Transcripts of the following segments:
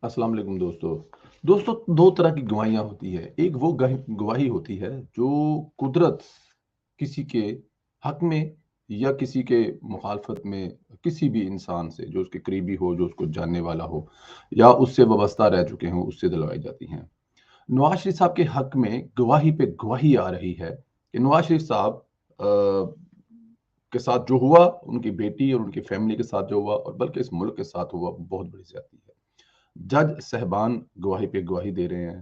السلام علیکم دوستو دو طرح کی گواہیاں ہوتی ہے. ایک وہ گواہی ہوتی ہے جو قدرت کسی کے حق میں یا کسی کے مخالفت میں کسی بھی انسان سے جو اس کے قریبی ہو، جو اس کو جاننے والا ہو یا اس سے وابستہ رہ چکے ہوں، اس سے دلوائی جاتی ہیں. نواز شریف صاحب کے حق میں گواہی پہ گواہی آ رہی ہے کہ نواز شریف صاحب کے ساتھ جو ہوا، ان کی بیٹی اور ان کی فیملی کے ساتھ جو ہوا، اور بلکہ اس ملک کے ساتھ ہوا، بہت بڑی زیادتی ہے. جج صاحبان گواہی پہ گواہی دے رہے ہیں،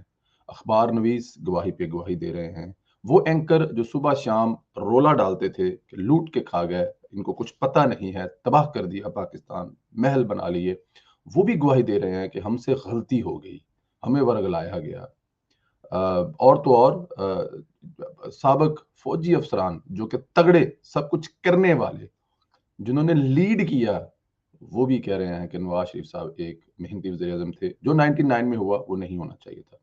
اخبار نویس گواہی پہ گواہی دے رہے ہیں، وہ اینکر جو صبح شام رولا ڈالتے تھے کہ لوٹ کے کھا گئے، ان کو کچھ پتہ نہیں ہے، تباہ کر دیا پاکستان، محل بنا لیے، وہ بھی گواہی دے رہے ہیں کہ ہم سے غلطی ہو گئی، ہمیں ورگلایا گیا. اور تو اور سابق فوجی افسران جو کہ تگڑے سب کچھ کرنے والے جنہوں نے لیڈ کیا، وہ بھی کہہ رہے ہیں کہ نواز شریف صاحب ایک محنتی وزیر اعظم تھے. جو 99 میں ہوا وہ نہیں ہونا چاہیے تھا.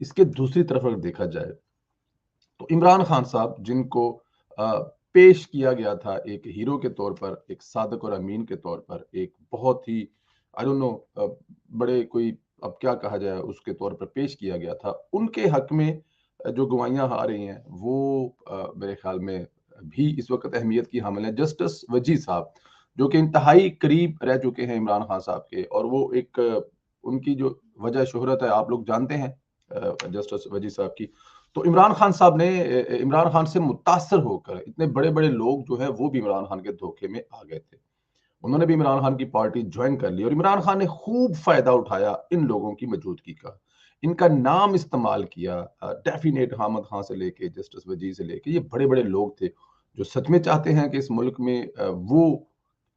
اس کے دوسری طرف اگر دیکھا جائے تو عمران خان صاحب جن کو پیش کیا گیا تھا ایک ہیرو کے طور پر، ایک صادق اور امین کے طور پر، ایک بہت ہی آئی ڈونٹ نو بڑے کوئی اب کیا کہا جائے اس کے طور پر پیش کیا گیا تھا، ان کے حق میں جو گواہیاں آ رہی ہیں وہ میرے خیال میں بھی اس وقت اہمیت کی حامل ہیں. جسٹس وجی صاحب جو کہ انتہائی قریب رہ چکے ہیں عمران خان صاحب کے، اور وہ ایک ان کی جو وجہ شہرت ہے آپ لوگ جانتے ہیں جسٹس وجی صاحب کی. تو عمران خان صاحب نے عمران خان سے متاثر ہو کر اتنے بڑے بڑے لوگ جو ہیں وہ بھی عمران خان کے دھوکے میں آ گئے تھے، انہوں نے بھی عمران خان کی پارٹی جوائن کر لی، اور عمران خان نے خوب فائدہ اٹھایا ان لوگوں کی موجودگی کا، ان کا نام استعمال کیا. ڈیفینیٹ حامد خان سے لے کے جسٹس وجی سے لے کے یہ بڑے بڑے لوگ تھے جو سچ میں چاہتے ہیں کہ اس ملک میں وہ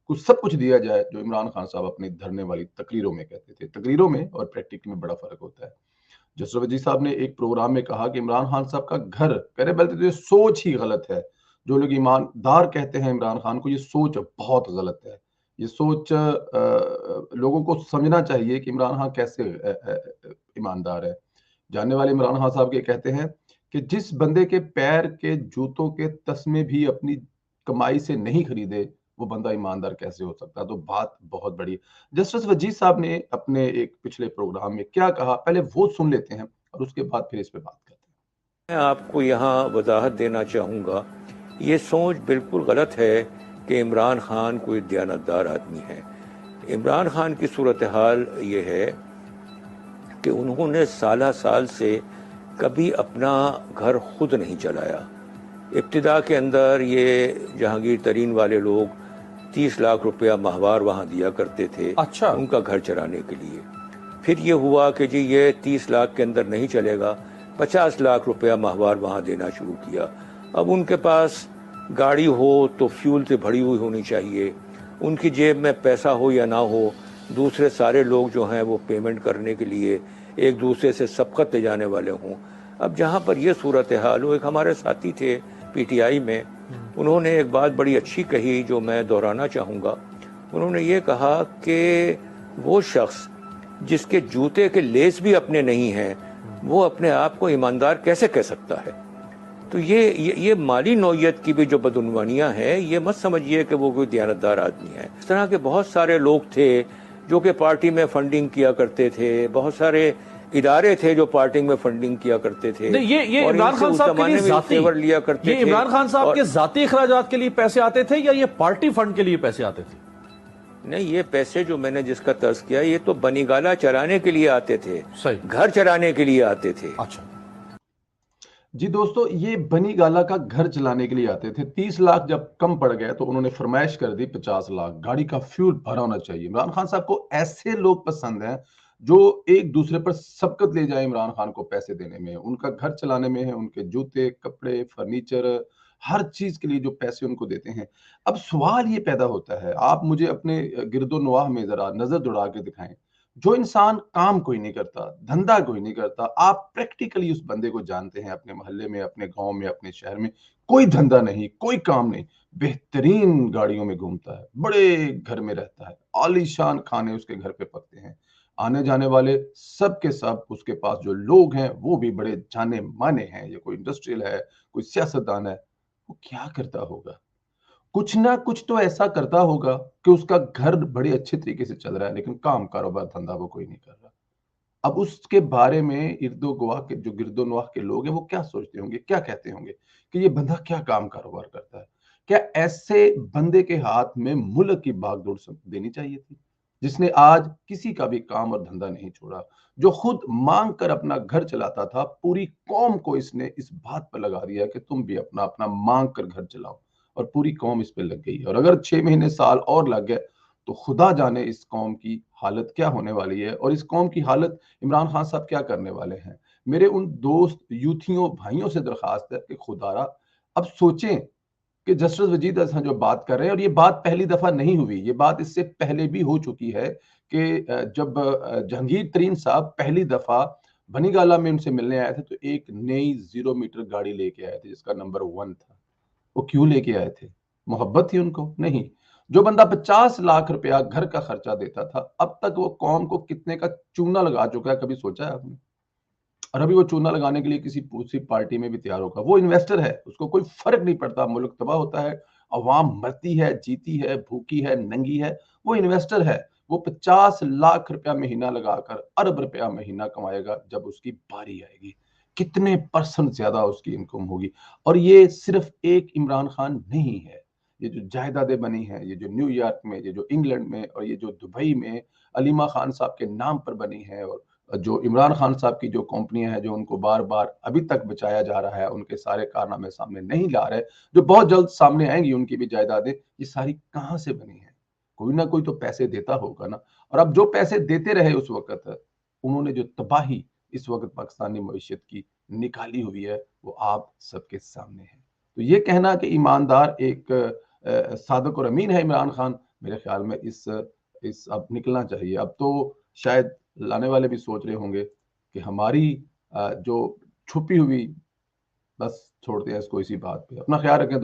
کچھ سب کچھ دیا جائے جو عمران خان صاحب اپنے دھرنے والی تقریروں میں کہتے تھے. تقریروں میں اور پریکٹیکل میں بڑا فرق ہوتا ہے. جسٹس وجی صاحب نے ایک پروگرام میں کہا کہ عمران خان صاحب کا گھر، کہہ رہے بلکہ تو یہ سوچ ہی غلط ہے. جو لوگ ایماندار کہتے ہیں عمران خان کو، یہ سوچ بہت غلط ہے. یہ سوچ لوگوں کو سمجھنا چاہیے کہ عمران خان کیسے ایماندار ہے. جاننے والے عمران خان صاحب کے کہتے ہیں کہ جس بندے کے پیر کے جوتوں کے تسمے بھی اپنی کمائی سے نہیں خریدے، وہ بندہ ایماندار کیسے ہو سکتا ہے؟ تو بات بہت بڑی. جسٹس وجیز صاحب نے اپنے ایک پچھلے پروگرام میں کیا کہا، پہلے وہ سن لیتے ہیں اور اس کے بعد پھر اس پہ بات کرتے ہیں. میں آپ کو یہاں وضاحت دینا چاہوں گا، یہ سوچ بالکل غلط ہے کہ عمران خان کوئی دیانتدار آدمی ہے. عمران خان کی صورتحال یہ ہے کہ انہوں نے سالہ سال سے کبھی اپنا گھر خود نہیں چلایا. ابتدا کے اندر یہ جہانگیر ترین والے لوگ 30 لاکھ روپیہ ماہوار وہاں دیا کرتے تھے ان کا گھر چلانے کے لیے. پھر یہ ہوا کہ جی یہ 30 لاکھ کے اندر نہیں چلے گا، 50 لاکھ روپیہ ماہوار وہاں دینا شروع کیا. اب ان کے پاس گاڑی ہو تو فیول سے بھری ہوئی ہونی چاہیے، ان کی جیب میں پیسہ ہو یا نہ ہو، دوسرے سارے لوگ جو ہیں وہ پیمنٹ کرنے کے لیے ایک دوسرے سے سبقت لے جانے والے ہوں. اب جہاں پر یہ صورتحال ہو، ایک ہمارے ساتھی تھے پی ٹی آئی میں، انہوں نے ایک بات بڑی اچھی کہی جو میں دہرانا چاہوں گا. انہوں نے یہ کہا کہ وہ شخص جس کے جوتے کے لیس بھی اپنے نہیں ہیں، وہ اپنے آپ کو ایماندار کیسے کہہ سکتا ہے؟ تو یہ مالی نوعیت کی بھی جو بدعنوانیاں ہیں، یہ مت سمجھیے کہ وہ کوئی دیانتدار آدمی ہے. اس طرح کے بہت سارے لوگ تھے جو کہ پارٹی میں فنڈنگ کیا کرتے تھے، بہت سارے ادارے تھے جو پارٹی میں فنڈنگ کیا کرتے تھے، یہ اور عمران خان صاحب کے لیے ذاتی فیور لیا کرتے یہ تھے. عمران خان صاحب کے ذاتی اخراجات کے لیے پیسے آتے تھے یا یہ پارٹی فنڈ کے لیے پیسے آتے تھے؟ نہیں، یہ پیسے جو میں نے جس کا طرز کیا یہ تو بنی گالا چرانے کے لیے آتے تھے، صحیح، گھر چرانے کے لیے آتے تھے. اچھا جی دوستو، یہ بنی گالا کا گھر چلانے کے لیے آتے تھے. 30 لاکھ جب کم پڑ گئے تو انہوں نے فرمائش کر دی 50 لاکھ. گاڑی کا فیول بھرا ہونا چاہیے. عمران خان صاحب کو ایسے لوگ پسند ہیں جو ایک دوسرے پر سبقت لے جائیں عمران خان کو پیسے دینے میں، ان کا گھر چلانے میں ہے، ان کے جوتے، کپڑے، فرنیچر، ہر چیز کے لیے جو پیسے ان کو دیتے ہیں. اب سوال یہ پیدا ہوتا ہے، آپ مجھے اپنے گرد و نواح میں ذرا نظر دوڑا کے دکھائیں. جو انسان کام کوئی نہیں کرتا، دھندا کوئی نہیں کرتا، آپ پریکٹیکلی اس بندے کو جانتے ہیں اپنے محلے میں، اپنے گاؤں میں، اپنے شہر میں، کوئی دھندا نہیں، کوئی کام نہیں، بہترین گاڑیوں میں گھومتا ہے، بڑے گھر میں رہتا ہے، عالی شان کھانے اس کے گھر پہ پکتے ہیں، آنے جانے والے سب کے سب اس کے پاس جو لوگ ہیں وہ بھی بڑے جانے مانے ہیں. یہ کوئی انڈسٹریل ہے، کوئی سیاستدان ہے، وہ کیا کرتا ہوگا؟ کچھ نہ کچھ تو ایسا کرتا ہوگا کہ اس کا گھر بڑے اچھے طریقے سے چل رہا ہے، لیکن کام کاروبار دھندا وہ کوئی نہیں کر رہا. اب اس کے بارے میں ارد و گواہ کے جو گرد و نواح کے لوگ ہیں وہ کیا سوچتے ہوں گے، کیا کہتے ہوں گے کہ یہ بندہ کیا کام کاروبار کرتا ہے؟ کیا ایسے بندے کے ہاتھ میں ملک کی باغ دوڑ دینی چاہیے تھی، جس نے آج کسی کا بھی کام اور دھندا نہیں چھوڑا، جو خود مانگ کر اپنا گھر چلاتا تھا، پوری قوم کو اس نے اس بات پر لگا دیا کہ تم بھی اپنا اپنا مانگ کر گھر چلاؤ، اور پوری قوم اس پہ لگ گئی ہے۔ اور اگر 6 مہینے سال اور لگ گئے تو خدا جانے اس قوم کی حالت کیا ہونے والی ہے، اور اس قوم کی حالت عمران خان صاحب کیا کرنے والے ہیں۔ میرے ان دوست یوتھیوں بھائیوں سے درخواست ہے کہ خدا را اب سوچیں کہ جسٹس وجید احسن جو بات کر رہے ہیں، اور یہ بات پہلی دفعہ نہیں ہوئی، یہ بات اس سے پہلے بھی ہو چکی ہے کہ جب جہانگیر ترین صاحب پہلی دفعہ بنی گالہ میں ان سے ملنے آئے تھے تو ایک نئی 0 میٹر گاڑی لے کے آئے تھے جس کا نمبر 1 تھا۔ وہ کیوں لے کے آئے تھے؟ محبت تھی ان کو؟ نہیں۔ جو بندہ 50 لاکھ روپیہ گھر کا خرچہ دیتا تھا، اب تک وہ قوم کو کتنے کا چونا لگا چکا ہے، کبھی سوچا ہے آپ نے؟ اور ابھی وہ چونا لگانے کے لیے کسی پارٹی میں بھی تیار ہوگا۔ وہ انویسٹر ہے، اس کو کوئی فرق نہیں پڑتا، ملک تباہ ہوتا ہے، عوام مرتی ہے، جیتی ہے، بھوکی ہے، ننگی ہے، وہ انویسٹر ہے۔ وہ 50 لاکھ روپیہ مہینہ لگا کر ارب روپیہ مہینہ کمائے گا جب اس کی باری آئے گی۔ کتنے پرسنٹ زیادہ اس کی انکم ہوگی۔ اور یہ صرف ایک عمران خان نہیں ہے، یہ جو جائیدادیں بنی ہیں، یہ جو نیو یارک میں، یہ جو انگلینڈ میں، اور یہ جو دبئی میں علیمہ خان صاحب کے نام پر بنی ہے، اور جو عمران خان صاحب کی جو کمپنیاں ہیں جو ان کو بار بار ابھی تک بچایا جا رہا ہے، ان کے سارے کارنامے سامنے نہیں لا رہے، جو بہت جلد سامنے آئیں گی ان کی بھی جائیدادیں، یہ ساری کہاں سے بنی ہیں؟ کوئی نہ کوئی تو پیسے دیتا ہوگا نا۔ اور اب جو پیسے دیتے رہے اس وقت، انہوں نے جو تباہی اس وقت پاکستانی معیشت کی نکالی ہوئی ہے وہ آپ سب کے سامنے ہے۔ تو یہ کہنا کہ ایماندار ایک صادق اور امین ہے عمران خان، میرے خیال میں اس اب نکلنا چاہیے۔ اب تو شاید لانے والے بھی سوچ رہے ہوں گے کہ ہماری جو چھپی ہوئی، بس چھوڑتے ہیں اس کو اسی بات پہ۔ اپنا خیال رکھیں۔